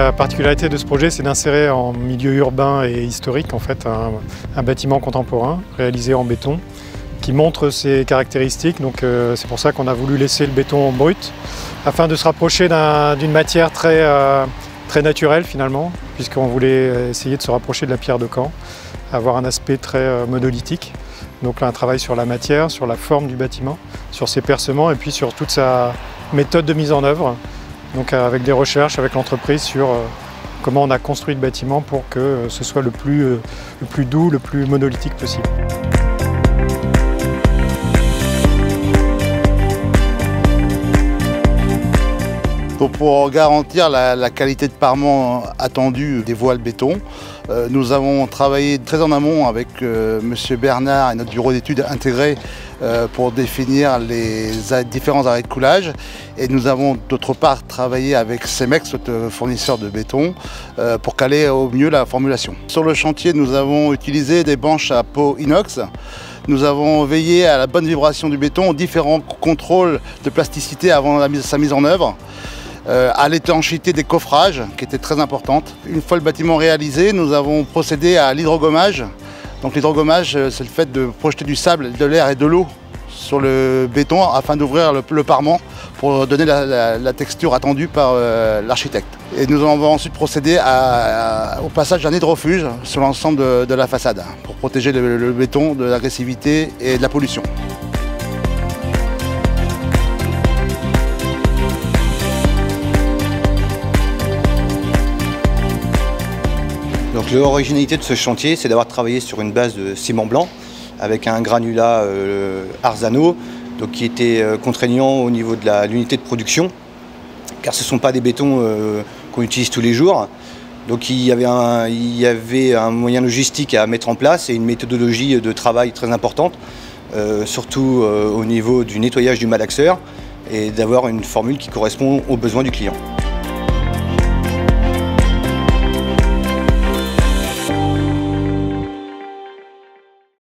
la particularité de ce projet, c'est d'insérer en milieu urbain et historique en fait, un bâtiment contemporain réalisé en béton qui montre ses caractéristiques. Donc c'est pour ça qu'on a voulu laisser le béton brut afin de se rapprocher d'une matière très naturelle finalement, puisqu'on voulait essayer de se rapprocher de la pierre de Caen, avoir un aspect très monolithique. Donc là, un travail sur la matière, sur la forme du bâtiment, sur ses percements et puis sur toute sa méthode de mise en œuvre. Donc avec des recherches avec l'entreprise sur comment on a construit le bâtiment pour que ce soit le plus doux, le plus monolithique possible. Pour garantir la qualité de parement attendue des voiles béton, nous avons travaillé très en amont avec M. Bernard et notre bureau d'études intégré pour définir les différents arrêts de coulage. Et nous avons d'autre part travaillé avec Cemex, notre fournisseur de béton, pour caler au mieux la formulation. Sur le chantier, nous avons utilisé des banches à peau inox. Nous avons veillé à la bonne vibration du béton, aux différents contrôles de plasticité avant sa mise en œuvre. À l'étanchéité des coffrages, qui était très importante. Une fois le bâtiment réalisé, nous avons procédé à l'hydrogommage. Donc l'hydrogommage, c'est le fait de projeter du sable, de l'air et de l'eau sur le béton afin d'ouvrir le parement pour donner la texture attendue par l'architecte. Et nous avons ensuite procédé au passage d'un hydrofuge sur l'ensemble de la façade pour protéger le béton de l'agressivité et de la pollution. Donc l'originalité de ce chantier, c'est d'avoir travaillé sur une base de ciment blanc avec un granulat Arzano, donc qui était contraignant au niveau de l'unité de production, car ce ne sont pas des bétons qu'on utilise tous les jours. Donc il y avait un moyen logistique à mettre en place et une méthodologie de travail très importante, surtout au niveau du nettoyage du malaxeur et d'avoir une formule qui correspond aux besoins du client.